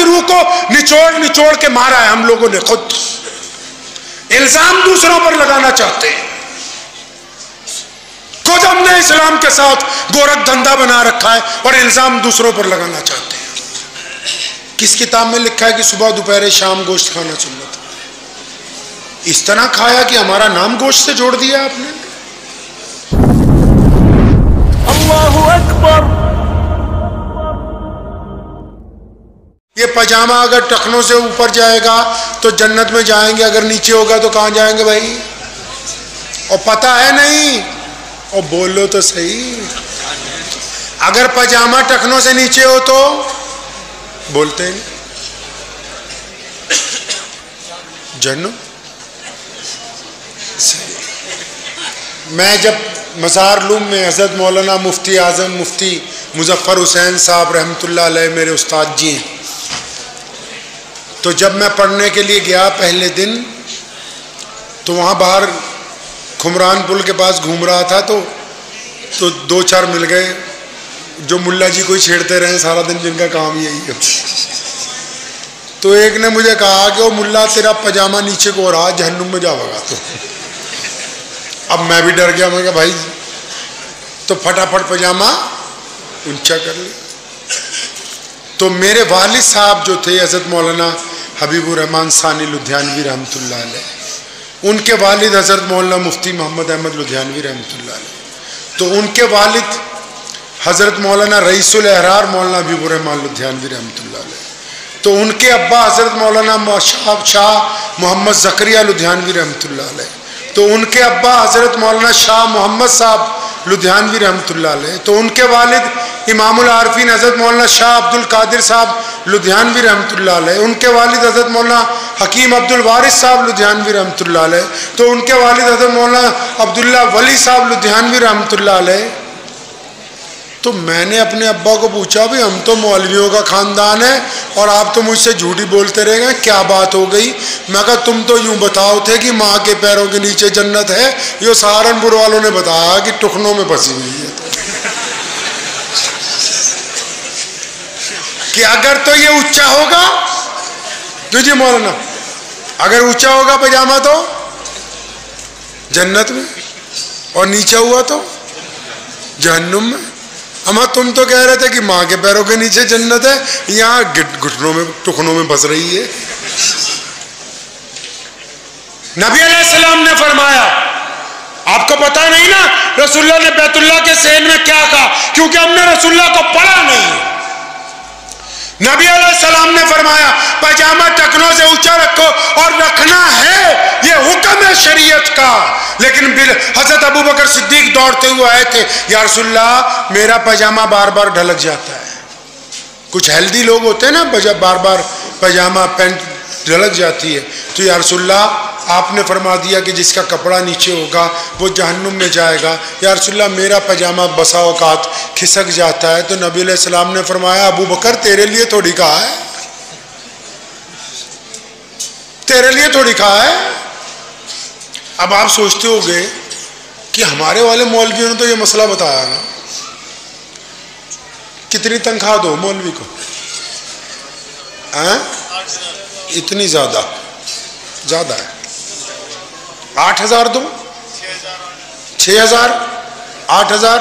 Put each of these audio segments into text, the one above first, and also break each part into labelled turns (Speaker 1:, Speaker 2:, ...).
Speaker 1: रूह को निचोड़ निचोड़ के मारा है हम लोगों ने खुद। इल्जाम दूसरों पर लगाना चाहते हैं। खुद हमने इस्लाम के साथ गोरख धंधा बना रखा है और इल्जाम दूसरों पर लगाना चाहते हैं। किस किताब में लिखा है कि सुबह दोपहर शाम गोश्त खाना सुन्नत है? इस तरह खाया कि हमारा नाम गोश्त से जोड़ दिया आपने। अल्लाहु अकबर। ये पजामा अगर टखनों से ऊपर जाएगा तो जन्नत में जाएंगे, अगर नीचे होगा तो कहां जाएंगे भाई? और पता है नहीं, और बोलो तो सही, अगर पजामा टखनों से नीचे हो तो बोलते हैं जन्नत। मैं जब मज़ार-ए-लूम में हज़रत मौलाना मुफ्ती आज़म मुफ्ती मुज़फ़्फ़र हुसैन साहब रहमतुल्लाह अलैह मेरे उस्ताद जी हैं, तो जब मैं पढ़ने के लिए गया पहले दिन, तो वहाँ बाहर खुमरान पुल के पास घूम रहा था, तो दो चार मिल गए जो मुल्ला जी को ही छेड़ते रहे सारा दिन, जिनका काम यही है। तो एक ने मुझे कहा कि वो मुल्ला तेरा पजामा नीचे को हो रहा, जहन्नुम में जाओगा। तो अब मैं भी डर गया, मैं कहा भाई, तो फटाफट पजामा ऊंचा कर लिया। तो मेरे वालिद साहब जो थे हज़रत मौलाना हबीबुर रहमान सानी लुधियानवी रहमतुल्लाह अलैह, उनके वालिद हज़रत मौलाना मुफ्ती मोहम्मद अहमद लुधियानवी रहमतुल्लाह अलैह, तो उनके वालिद हज़रत मौलाना रईसुल अहरार मौलाना हबीबुर रहमान लुधियानवी रहमतुल्लाह अलैह, तो उनके अब्बा हज़रत मौलाना शाह मोहम्मद ज़करिया लुधियानवी रहमतुल्लाह अलैह, तो उनके अब्बा हज़रत मौलाना शाह मोहम्मद साहब लुधियानवी रहमतुल्लाह अलैह, तो उनके वालिद इमामुल आरिफीन हज़रत मौलाना शाह अब्दुल कादिर साहब लुधियानवी रहमतुल्लाह अलैह, उनके वालिद हज़रत मौलाना हकीम अब्दुल वारिस साहब लुधियानवी रहमतुल्लाह अलैह, तो उनके वालिद हज़रत मौलाना अब्दुल्ला वली साहब लुधियानवी रहमतुल्लाह अलैह। तो मैंने अपने अब्बा को पूछा, भाई हम तो मौलवियों का ख़ानदान है और आप तो मुझसे झूठी बोलते रह गए, क्या बात हो गई? मैं कहा तुम तो यूँ बताओ थे कि माँ के पैरों के नीचे जन्नत है, ये सहारनपुर वालों ने बताया कि टुकनों में फंसी हुई है। कि अगर तो ये ऊंचा होगा, तुझे मौलाना, अगर ऊंचा होगा पजामा तो जन्नत में, और नीचा हुआ तो जहन्नुम में। अम्मा तुम तो कह रहे थे कि माँ के पैरों के नीचे जन्नत है, यहाँ घुटनों में टुकनों में फंस रही है। नबी अलैहिस्सलाम ने फरमाया, आपको पता नहीं ना रसूलुल्लाह ने बैतुल्लाह के सेन में क्या कहा, क्योंकि हमने रसूलुल्लाह को पढ़ा नहीं। नबी अलैहिस्सलाम ने फरमाया पजामा टखनों से ऊंचा रखो, और रखना है, ये हुक्म है शरीयत का। लेकिन हजरत अबू बकर सिद्दीक दौड़ते हुए आए थे, या रसूलल्लाह मेरा पजामा बार बार ढलक जाता है। कुछ हेल्दी लोग होते हैं ना, बार बार पजामा पैंट ढलक जाती है, तो या रसूलल्लाह आपने फरमा दिया कि जिसका कपड़ा नीचे होगा वो जहन्नुम में जाएगा। या रसूलल्लाह मेरा पजामा बसा औकात खिसक जाता है, तो नबी अलैहिस्सलाम ने फरमाया अबू बकर तेरे लिए थोड़ी कहा है, तेरे लिए थोड़ी कहा है। अब आप सोचते होंगे कि हमारे वाले मौलवियों ने तो ये मसला बताया ना, कितनी तनख्वाह दो मौलवी को? इतनी ज्यादा है, 8,000 दो, 6,000, 8,000,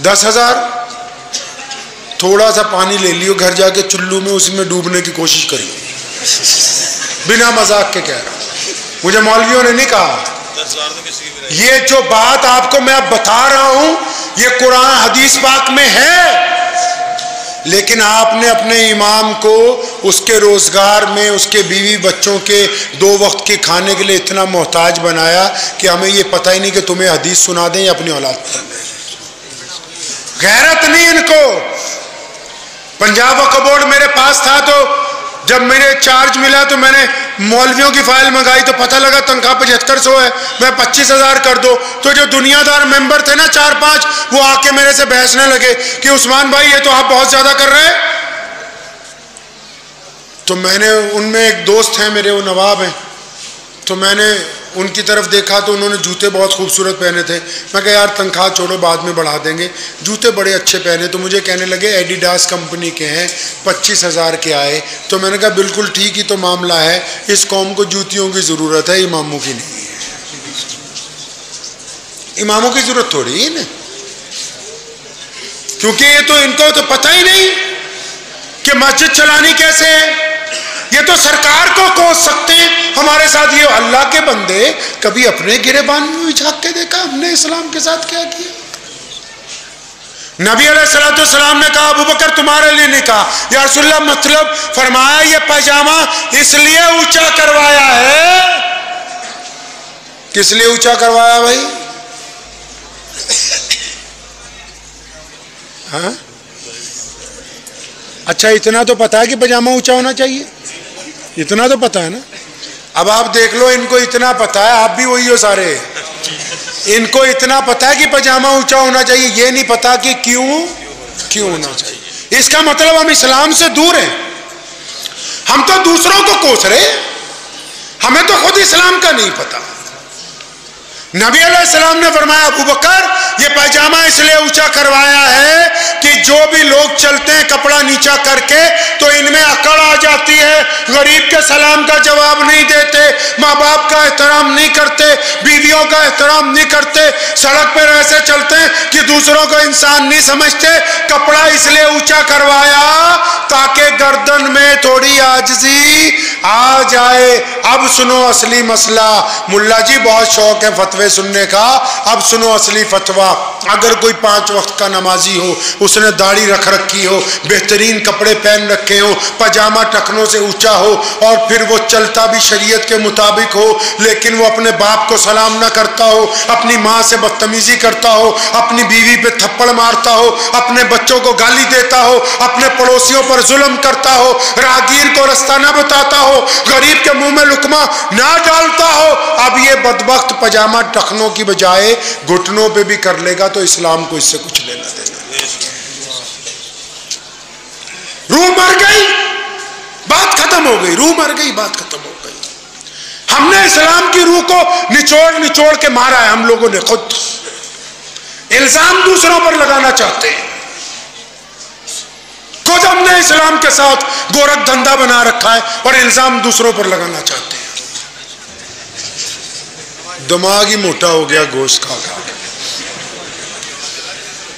Speaker 1: 10,000। थोड़ा सा पानी ले लियो घर जाके चुल्लू में, उसमें डूबने की कोशिश करिए, बिना मजाक के कह रहा हूं, मुझे मौलवियों ने नहीं कहा। ये जो बात आपको मैं अब बता रहा हूं ये कुरान हदीस पाक में है, लेकिन आपने अपने इमाम को उसके रोजगार में, उसके बीवी बच्चों के 2 वक्त के खाने के लिए इतना मोहताज बनाया कि हमें ये पता ही नहीं कि तुम्हें हदीस सुना दें या अपनी औलाद पढ़ा दें। गैरत नहीं इनको। पंजाब वक्फ बोर्ड मेरे पास था, तो जब मेरे चार्ज मिला तो मैंने मौलवियों की फाइल मंगाई, तो पता लगा तनख्वाह 7500 है, मैं 25,000 कर दो। तो जो दुनियादार मेंबर थे ना 4-5, वो आके मेरे से बहसने लगे कि उस्मान भाई ये तो आप बहुत ज्यादा कर रहे हैं। तो मैंने, उनमें एक दोस्त हैं मेरे, वो नवाब हैं, तो मैंने उनकी तरफ देखा तो उन्होंने जूते बहुत खूबसूरत पहने थे। मैं कहा यार तनख्वाह छोड़ो, बाद में बढ़ा देंगे। जूते बड़े अच्छे पहने तो मुझे कहने लगे एडिडास कंपनी के हैं, 25,000 के आए। तो मैंने कहा बिल्कुल ठीक ही तो मामला है, इस कौम को जूतियों की ज़रूरत है, इमामों की नहीं है। इमामों की ज़रूरत थोड़ी है ना, क्योंकि ये तो इनको तो पता ही नहीं कि मस्जिद चलानी कैसे है। ये तो सरकार को कोस सकते हैं हमारे साथ। ये अल्लाह के बंदे कभी अपने गिरेबान में झांक के देखा हमने इस्लाम के साथ क्या किया? नबी अलैहिस्सलाम ने कहा अबू बकर तुम्हारे लिए नहीं कहा, या रसूलल्लाह मतलब फरमाया ये पैजामा इसलिए ऊंचा करवाया है। किस लिए ऊंचा करवाया भाई? हाँ अच्छा, इतना तो पता है कि पजामा ऊंचा होना चाहिए, इतना तो पता है ना। अब आप देख लो, इनको इतना पता है, आप भी वही हो सारे, इनको इतना पता है कि पजामा ऊंचा होना चाहिए, ये नहीं पता कि क्यों होना चाहिए। इसका मतलब हम इस्लाम से दूर हैं। हम तो दूसरों को कोस रहे, हमें तो खुद इस्लाम का नहीं पता। नबी अलैहिस्सलाम ने फरमाया अबू बकर ये पैजामा इसलिए ऊंचा करवाया है कि जो भी लोग चलते हैं कपड़ा नीचा करके तो इनमें अकड़ आ जाती है, गरीब के सलाम का जवाब नहीं देते, माँ बाप का एहतराम नहीं करते, बीवियों का एहतराम नहीं करते, सड़क पर ऐसे चलते हैं कि दूसरों को इंसान नहीं समझते। कपड़ा इसलिए ऊंचा करवाया ताकि गर्दन में थोड़ी आजिज़ी आ जाए। अब सुनो असली मसला। मुल्ला जी बहुत शौक है फतवे सुनने का, अब सुनो असली फतवा। अगर कोई 5 वक्त का नमाजी हो, उसने दाढ़ी रख रखी हो, बेहतरीन कपड़े पहन रखे हो, पजामा टखनों से ऊंचा हो और फिर वो चलता भी शरीयत के मुताबिक हो, लेकिन वो अपने बाप को सलाम ना करता हो, अपनी माँ से बदतमीजी करता हो, अपनी बीवी पे थप्पड़ मारता हो, अपने बच्चों को गाली देता हो, अपने पड़ोसियों पर जुल्म करता हो, राहगीर को रास्ता ना बताता हो, गरीब के मुंह में लुकमा ना डालता हो, अब ये बदबख्त पजामा टखनों की बजाय घुटनों पे भी कर लेगा तो इस्लाम को इससे कुछ लेना देना। रूह मर गई, बात खत्म हो गई, रूह मर गई, बात खत्म हो गई। हमने इस्लाम की रूह को निचोड़ के मारा है हम लोगों ने खुद। इल्जाम दूसरों पर लगाना चाहते हैं, खुद हमने इस्लाम के साथ गोरख धंधा बना रखा है और इल्जाम दूसरों पर लगाना चाहते हैं। दिमाग ही मोटा हो गया गोश्त खा खा के।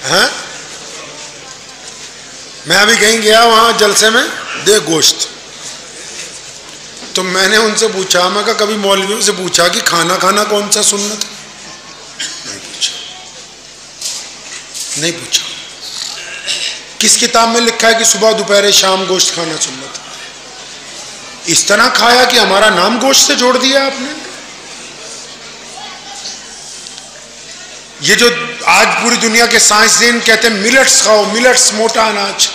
Speaker 1: हैं? मैं अभी कहीं गया, वहां जलसे में दे गोश्त, तो मैंने उनसे पूछा, मैं कहा कभी मौलवियों से पूछा कि खाना खाना कौन सा सुन्नत है? नहीं पूछा। किस किताब में लिखा है कि सुबह दोपहर शाम गोश्त खाना सुन्नत है? इस तरह खाया कि हमारा नाम गोश्त से जोड़ दिया आपने। ये जो आज पूरी दुनिया के साइंसदान कहते हैं मिलेट्स खाओ, मिलेट्स मोटा अनाज,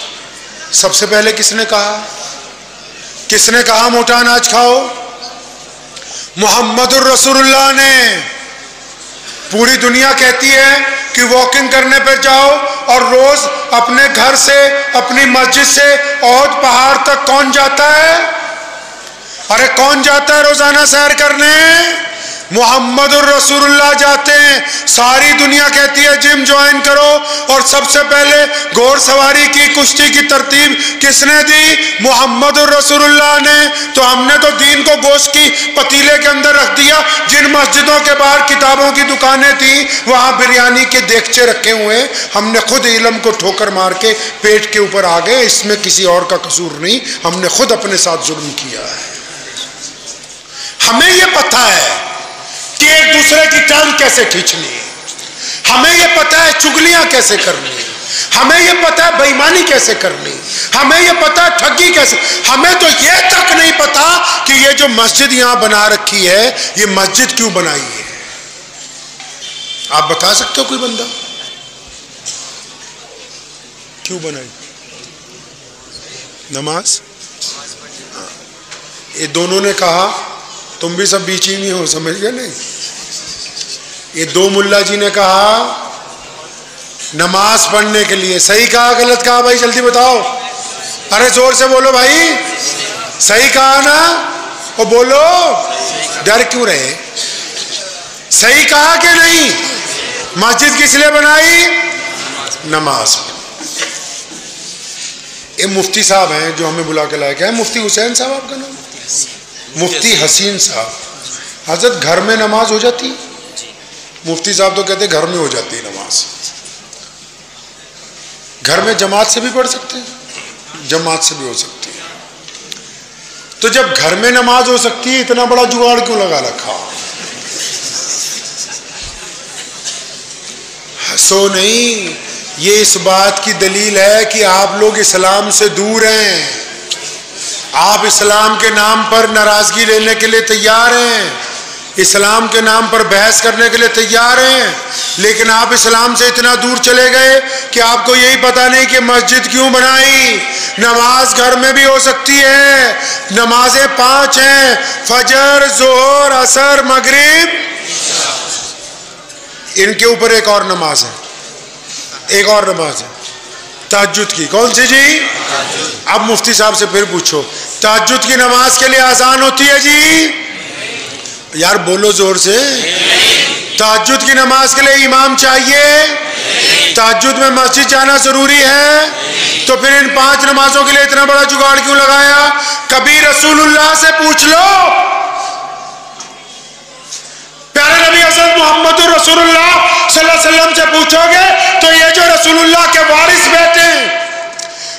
Speaker 1: सबसे पहले किसने कहा? किसने कहा मोटा अनाज खाओ? मुहम्मदुर रसूलुल्लाह ने। पूरी दुनिया कहती है कि वॉकिंग करने पर जाओ और रोज अपने घर से अपनी मस्जिद से औद पहाड़ तक कौन जाता है? अरे कौन जाता है रोजाना सैर करने? मुहम्मदुर रसूलुल्लाह जाते हैं। सारी दुनिया कहती है जिम ज्वाइन करो, और सबसे पहले घोड़सवारी की, कुश्ती की तरतीब किसने दी? मुहम्मदुर रसूलुल्लाह ने। तो हमने तो दीन को गोश्त की पतीले के अंदर रख दिया। जिन मस्जिदों के बाहर किताबों की दुकानें थी वहां बिरयानी के देगचे रखे हुए, हमने खुद इल्म को ठोकर मार के पेट के ऊपर आ गए। इसमें किसी और का कसूर नहीं, हमने खुद अपने साथ जुल्म किया है। हमें यह पता है कि एक दूसरे की टांग कैसे खींचनी है, हमें यह पता है चुगलियां कैसे करनी है, हमें यह पता है बेईमानी कैसे करनी, हमें यह पता है ठगी कैसे। हमें तो यह तक नहीं पता कि ये जो मस्जिद यहां बना रखी है, ये मस्जिद क्यों बनाई है। आप बता सकते हो कोई बंदा क्यों बनाई? नमाज। ये दोनों ने कहा, तुम भी सब बीच ही नहीं हो, समझ गए नहीं? ये दो मुल्ला जी ने कहा नमाज पढ़ने के लिए। सही कहा गलत कहा भाई, जल्दी बताओ। अरे जोर से बोलो भाई, सही कहा ना? वो बोलो, डर क्यों रहे? सही कहा कि नहीं? मस्जिद किस लिए बनाई? नमाज। ये मुफ्ती साहब हैं जो हमें बुला के लाए, क्या है मुफ्ती हुसैन साहब आपका नाम? मुफ्ती हसीन साहब। हजरत घर में नमाज हो जाती? मुफ्ती साहब तो कहते घर में हो जाती है नमाज। घर में जमात से भी पढ़ सकते हैं? जमात से भी हो सकती है। तो जब घर में नमाज हो सकती है, इतना बड़ा जुगाड़ क्यों लगा रखा? हंसो नहीं, ये इस बात की दलील है कि आप लोग इस्लाम से दूर हैं। आप इस्लाम के नाम पर नाराजगी लेने के लिए तैयार हैं, इस्लाम के नाम पर बहस करने के लिए तैयार हैं, लेकिन आप इस्लाम से इतना दूर चले गए कि आपको यही पता नहीं कि मस्जिद क्यों बनाई। नमाज घर में भी हो सकती है। नमाजें 5 हैं, फजर, जोहर, असर, मगरिब। इनके ऊपर एक और नमाज है, एक और नमाज है तहज्जुद की। कौन सी जी? अब मुफ्ती साहब से फिर पूछो, तहज्जुद की नमाज के लिए अजान होती है जी? यार बोलो जोर से। तहज्जुद की नमाज के लिए इमाम चाहिए? तहज्जुद में मस्जिद जाना जरूरी है? तो फिर इन 5 नमाजों के लिए इतना बड़ा जुगाड़ क्यों लगाया? कभी रसूलुल्लाह से पूछ लो, प्यारे नबी हज़रत मोहम्मद रसूलुल्लाह सल्लल्लाहु अलैहि वसल्लम से पूछोगे तो ये जो रसूलुल्लाह के वारिस बैठे हैं,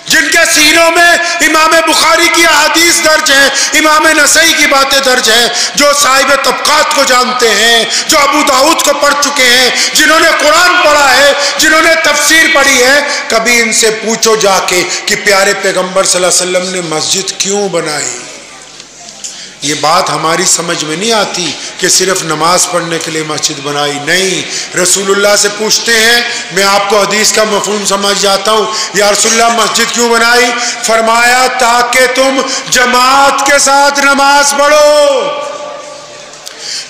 Speaker 1: जिनके सीनों में इमाम बुखारी की हदीस दर्ज है, इमाम नसई की बातें दर्ज है, जो साहिब तबकात को जानते हैं, जो अबू दाऊद को पढ़ चुके हैं, जिन्होंने कुरान पढ़ा है, जिन्होंने तफसीर पढ़ी है, कभी इनसे पूछो जाके कि प्यारे पैगंबर सल्लल्लाहु अलैहि वसल्लम ने मस्जिद क्यों बनाई। ये बात हमारी समझ में नहीं आती कि सिर्फ नमाज पढ़ने के लिए मस्जिद बनाई, नहीं। रसूलुल्लाह से पूछते हैं, मैं आपको हदीस का मफहूम समझ जाता हूँ, या रसूलुल्लाह मस्जिद क्यों बनाई? फरमाया ताकि तुम जमात के साथ नमाज पढ़ो।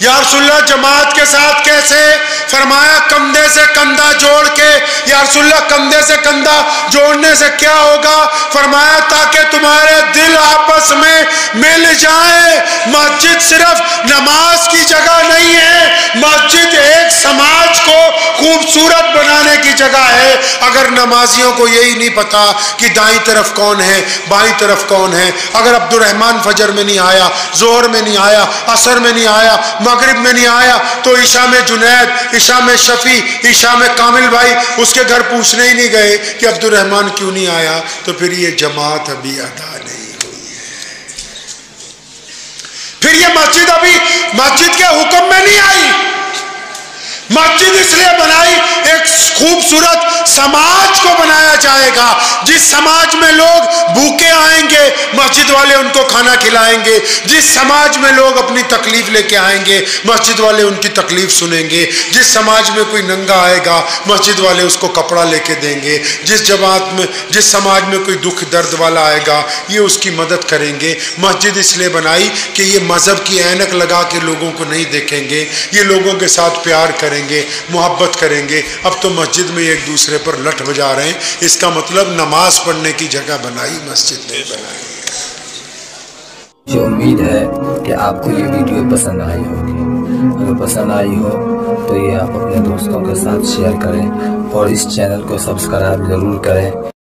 Speaker 1: या रसूलुल्लाह जमात के साथ कैसे? फरमाया कंधे से कंधा जोड़ के। या रसूलुल्लाह कंधे से कंधा जोड़ने से क्या होगा? फरमाया ताकि तुम्हारे दिल आपस में मिल जाए। मस्जिद सिर्फ नमाज की जगह नहीं है, मस्जिद एक समाज को खूबसूरत बनाने की जगह है। अगर नमाजियों को यही नहीं पता कि दाईं तरफ कौन है, बाईं तरफ कौन है, अगर अब्दुर्रहमान फजर में नहीं आया, जोहर में नहीं आया, असर में नहीं आया, मगरिब में नहीं आया, तो ईशा में जुनैद, ईशा में शफी, ईशा में कामिल भाई उसके घर पूछने ही नहीं गए कि अब्दुर्रहमान क्यों नहीं आया, तो फिर ये जमात अभी अदा नहीं हुई है। फिर ये मस्जिद अभी मस्जिद के हुक्म में नहीं आई। मस्जिद इसलिए बनाई, एक खूबसूरत समाज को बनाया जाएगा। जिस समाज में लोग भूखे आएंगे, मस्जिद वाले उनको खाना खिलाएंगे। जिस समाज में लोग अपनी तकलीफ लेके आएंगे, मस्जिद वाले उनकी तकलीफ सुनेंगे। जिस समाज में कोई नंगा आएगा, मस्जिद वाले उसको कपड़ा लेके देंगे। जिस समाज में कोई दुख दर्द वाला आएगा, ये उसकी मदद करेंगे। मस्जिद इसलिए बनाई कि ये मजहब की ऐनक लगा के लोगों को नहीं देखेंगे, ये लोगों के साथ प्यार करेंगे, मोहब्बत करेंगे। अब तो मस्जिद में एक दूसरे पर लठ बजा रहे हैं। इसका मतलब नमाज पढ़ने की जगह बनाई, मस्जिद नहीं बनाई।
Speaker 2: मुझे उम्मीद है कि आपको ये वीडियो पसंद आई होगी। अगर पसंद आई हो तो ये आप अपने दोस्तों के साथ शेयर करें और इस चैनल को सब्सक्राइब जरूर करें।